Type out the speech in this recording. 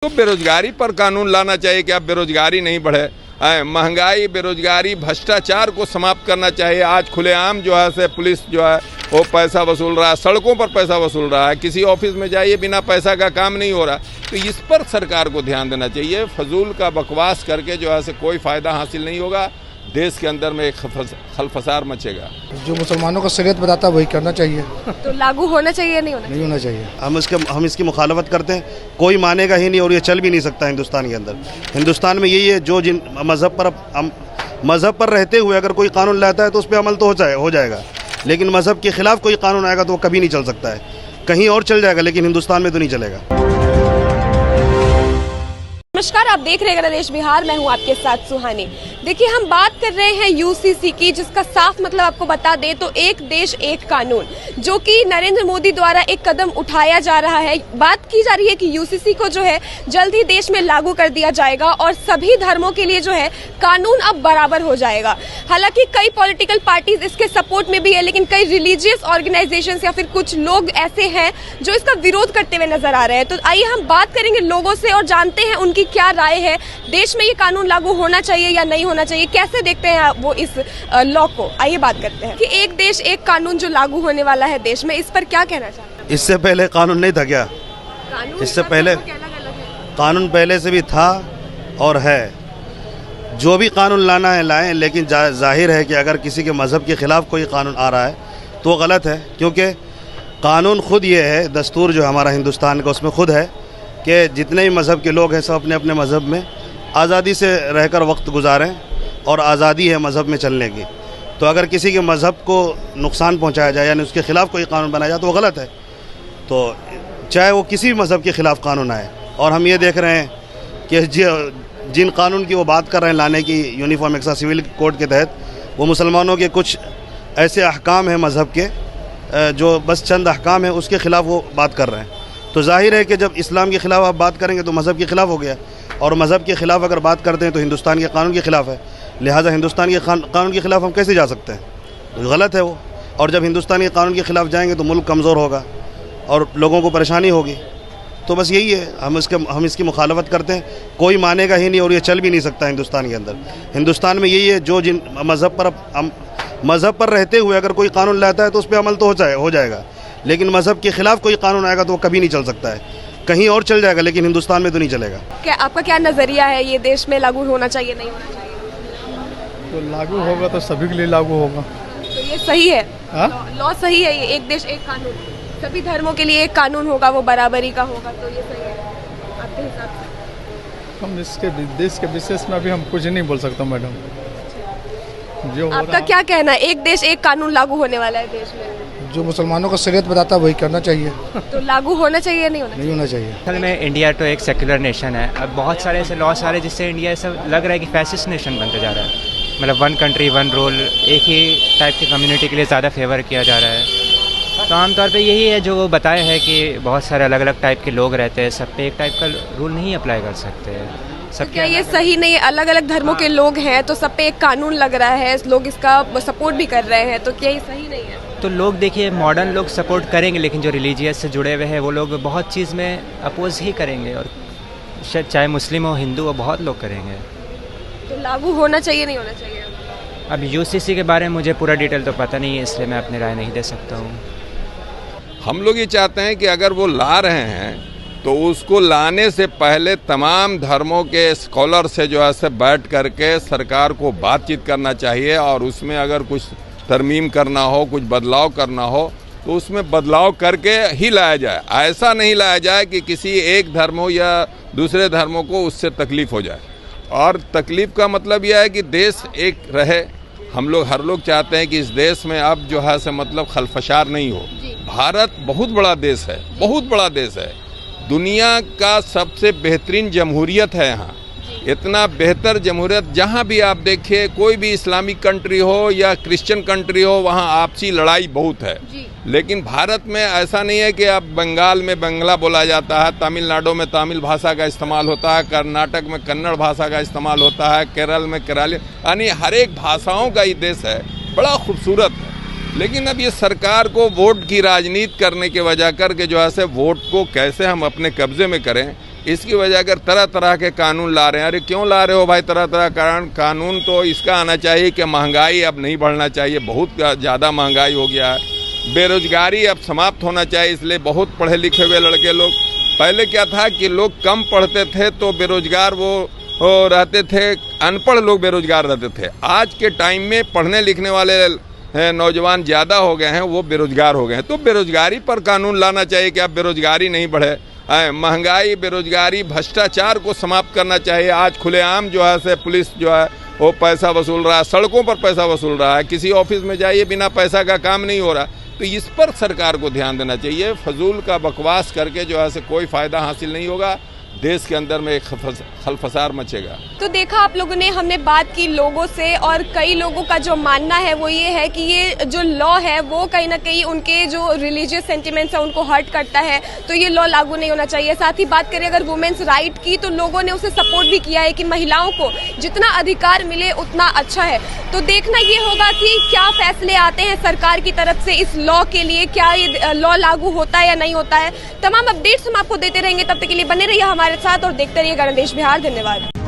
तो बेरोजगारी पर कानून लाना चाहिए कि अब बेरोजगारी नहीं बढ़े, महंगाई, बेरोजगारी, भ्रष्टाचार को समाप्त करना चाहिए। आज खुलेआम जो है से पुलिस जो है वो पैसा वसूल रहा है, सड़कों पर पैसा वसूल रहा है, किसी ऑफिस में जाइए बिना पैसा का काम नहीं हो रहा। तो इस पर सरकार को ध्यान देना चाहिए। फजूल का बकवास करके जो है से कोई फ़ायदा हासिल नहीं होगा, देश के अंदर में एक खलफसार मचेगा। जो मुसलमानों का शरीयत बताता है वही करना चाहिए। तो लागू होना चाहिए नहीं होना चाहिए। हम इसकी मुखालफत करते हैं, कोई मानेगा ही नहीं और ये चल भी नहीं सकता हिंदुस्तान के अंदर। हिंदुस्तान में यही है, जो जिन मज़हब पर रहते हुए अगर कोई कानून लाता है तो उस पर अमल तो हो जाएगा, लेकिन मज़हब के ख़िलाफ़ कोई कानून आएगा तो वो कभी नहीं चल सकता है। कहीं और चल जाएगा लेकिन हिंदुस्तान में तो नहीं चलेगा। नमस्कार, आप देख रहे हैं गणदेश बिहार, मैं हूं आपके साथ सुहानी। देखिए, हम बात कर रहे हैं यूसीसी की, जिसका साफ मतलब आपको बता दें तो एक देश एक कानून, जो कि नरेंद्र मोदी द्वारा एक कदम उठाया जा रहा है। बात की जा रही है कि यूसीसी को जो है जल्द ही देश में लागू कर दिया जाएगा और सभी धर्मों के लिए जो है कानून अब बराबर हो जाएगा। हालांकि कई पॉलिटिकल पार्टीज इसके सपोर्ट में भी है, लेकिन कई रिलीजियस ऑर्गेनाइजेशंस या फिर कुछ लोग ऐसे हैं जो इसका विरोध करते हुए नजर आ रहे हैं। तो आइए हम बात करेंगे लोगों से और जानते हैं उनकी क्या राय है। देश में ये कानून लागू होना चाहिए या नहीं होना चाहिए, कैसे देखते हैं वो इस लॉ को। आइए बात करते हैं कि एक देश एक कानून जो लागू होने वाला है देश में, इस पर क्या कहना चाहते हैं? इससे पहले कानून नहीं था क्या? इससे पहले कानून पहले से भी था और है। जो भी कानून लाना है लाएं, लेकिन जाहिर है कि अगर किसी के मज़हब के ख़िलाफ़ कोई कानून आ रहा है तो गलत है, क्योंकि कानून खुद ये है, दस्तूर जो हमारा हिंदुस्तान का उसमें खुद है कि जितने ही मज़हब के लोग हैं सब अपने अपने मज़हब में आज़ादी से रहकर वक्त गुजारें और आज़ादी है मज़हब में चलने की। तो अगर किसी के मज़हब को नुकसान पहुंचाया जाए यानी उसके ख़िलाफ़ कोई कानून बनाया जाए तो वो गलत है। तो चाहे वो किसी भी मज़हब के ख़िलाफ़ कानून आए, और हम ये देख रहे हैं कि जिन कानून की वो बात कर रहे हैं लाने की यूनिफॉर्म एक्सा सिविल कोड के तहत, वो मुसलमानों के कुछ ऐसे अहकाम हैं मज़हब के, जो बस चंद अहकाम हैं उसके ख़िलाफ़ वो बात कर रहे हैं। तो जाहिर है कि जब इस्लाम के ख़िलाफ़ आप बात करेंगे तो मज़हब के ख़िलाफ़ हो गया, और मज़हब के ख़िलाफ़ अगर बात करते हैं तो हिंदुस्तान के कानून के ख़िलाफ़ है। लिहाजा हिंदुस्तान के कानून के ख़िलाफ़ हम कैसे जा सकते हैं? तो गलत है वो। और जब हिंदुस्तान के कानून के ख़िलाफ़ जाएंगे तो मुल्क कमज़ोर होगा और लोगों को परेशानी होगी। तो बस यही है, हम इसकी मुखालफत करते हैं, कोई मानेगा ही नहीं और ये चल भी नहीं सकता हिंदुस्तान के अंदर। हिंदुस्तान में यही है, जो जिन मज़हब पर रहते हुए अगर कोई कानून लाता है तो उस पर अमल तो हो जाएगा, लेकिन मज़हब के ख़िलाफ़ कोई कानून आएगा तो वो कभी नहीं चल सकता है। कहीं और चल जाएगा लेकिन हिंदुस्तान में तो नहीं चलेगा। क्या आपका क्या नज़रिया है, ये देश में लागू होना चाहिए नहीं होना चाहिए? तो लागू होगा तो सभी के लिए लागू होगा। तो ये सही है, लॉ सही है, ये एक देश एक कानून, सभी धर्मों के लिए एक कानून होगा, वो बराबरी का होगा, तो ये सही है आपके हिसाब से? हम इसके देश के विशेष में अभी हम कुछ नहीं बोल सकता मैडम। जो आपका क्या कहना है, एक देश एक कानून लागू होने वाला है देश में? जो मुसलमानों का शरीयत बताता है वही करना चाहिए। तो लागू होना चाहिए नहीं होना चाहिए। असल में इंडिया तो एक सेक्युलर नेशन है। अब बहुत सारे ऐसे लॉस आ रहे हैं जिससे इंडिया ऐसा लग रहा है कि फैसिस्ट नेशन बनते जा रहा है। मतलब वन कंट्री वन रूल, एक ही टाइप की कम्युनिटी के लिए ज़्यादा फेवर किया जा रहा है। तो आमतौर पे यही है जो वो बताए हैं कि बहुत सारे अलग अलग टाइप के लोग रहते हैं, सब पे एक टाइप का रूल नहीं अप्लाई कर सकते। सब क्या ये सही नहीं है? अलग अलग धर्मों के लोग हैं तो सब पे एक कानून लग रहा है, लोग इसका सपोर्ट भी कर रहे हैं, तो क्या ये सही नहीं है? तो लोग देखिए, मॉडर्न लोग सपोर्ट करेंगे, लेकिन जो रिलीजियस से जुड़े हुए हैं वो लोग बहुत चीज़ में अपोज ही करेंगे, और शायद चाहे मुस्लिम हो हिंदू हो बहुत लोग करेंगे। तो लागू होना चाहिए नहीं होना चाहिए? अब यूसीसी के बारे में मुझे पूरा डिटेल तो पता नहीं है, इसलिए मैं अपनी राय नहीं दे सकता हूँ। हम लोग ये चाहते हैं कि अगर वो ला रहे हैं तो उसको लाने से पहले तमाम धर्मों के स्कॉलर से जो है बैठ करके सरकार को बातचीत करना चाहिए, और उसमें अगर कुछ तरमीम करना हो, कुछ बदलाव करना हो तो उसमें बदलाव करके ही लाया जाए। ऐसा नहीं लाया जाए कि किसी एक धर्म हो या दूसरे धर्मों को उससे तकलीफ़ हो जाए। और तकलीफ़ का मतलब यह है कि देश एक रहे। हर लोग चाहते हैं कि इस देश में अब जो है से मतलब खलफशार नहीं हो। भारत बहुत बड़ा देश है, बहुत बड़ा देश है, दुनिया का सबसे बेहतरीन जमहूरियत है। यहाँ इतना बेहतर जमहूरियत, जहाँ भी आप देखिए, कोई भी इस्लामिक कंट्री हो या क्रिश्चियन कंट्री हो, वहाँ आपसी लड़ाई बहुत है। लेकिन भारत में ऐसा नहीं है कि अब बंगाल में बंगला बोला जाता है, तमिलनाडु में तमिल भाषा का इस्तेमाल होता है, कर्नाटक में कन्नड़ भाषा का इस्तेमाल होता है, केरल में केरली, यानी हर एक भाषाओं का ये देश है, बड़ा खूबसूरत है। लेकिन अब ये सरकार को वोट की राजनीति करने के वजह करके जो है से वोट को कैसे हम अपने कब्जे में करें, इसकी वजह अगर तरह तरह के कानून ला रहे हैं, अरे क्यों ला रहे हो भाई तरह तरह कानून? तो इसका आना चाहिए कि महंगाई अब नहीं बढ़ना चाहिए, बहुत ज़्यादा महंगाई हो गया है। बेरोजगारी अब समाप्त होना चाहिए, इसलिए बहुत पढ़े लिखे हुए लड़के लोग, पहले क्या था कि लोग कम पढ़ते थे तो बेरोजगार वो रहते थे, अनपढ़ लोग बेरोजगार रहते थे। आज के टाइम में पढ़ने लिखने वाले नौजवान ज़्यादा हो गए हैं, वो बेरोजगार हो गए हैं। तो बेरोजगारी पर कानून लाना चाहिए कि अब बेरोजगारी नहीं बढ़े, महंगाई, बेरोजगारी, भ्रष्टाचार को समाप्त करना चाहिए। आज खुलेआम जो है से पुलिस जो है वो पैसा वसूल रहा है, सड़कों पर पैसा वसूल रहा है, किसी ऑफिस में जाइए बिना पैसा का काम नहीं हो रहा। तो इस पर सरकार को ध्यान देना चाहिए। फजूल का बकवास करके जो है से कोई फ़ायदा हासिल नहीं होगा, देश के अंदर में एक खलफसार मचेगा। तो देखा आप लोगों ने, हमने बात की लोगों से और कई लोगों का जो मानना है वो ये है कि ये जो लॉ है वो कहीं ना कहीं उनके जो रिलीजियस सेंटिमेंट्स है उनको हर्ट करता है, तो ये लॉ लागू नहीं होना चाहिए। साथ ही बात करें अगर वुमेन्स राइट की, तो लोगों ने उसे सपोर्ट भी किया है कि महिलाओं को जितना अधिकार मिले उतना अच्छा है। तो देखना ये होगा कि क्या फैसले आते हैं सरकार की तरफ से इस लॉ के लिए, क्या ये लॉ लागू होता है या नहीं होता है। तमाम अपडेट्स हम आपको देते रहेंगे, तब तक के लिए बने रहिए हमारे साथ और देखते रहिए गणदेश बिहार। धन्यवाद।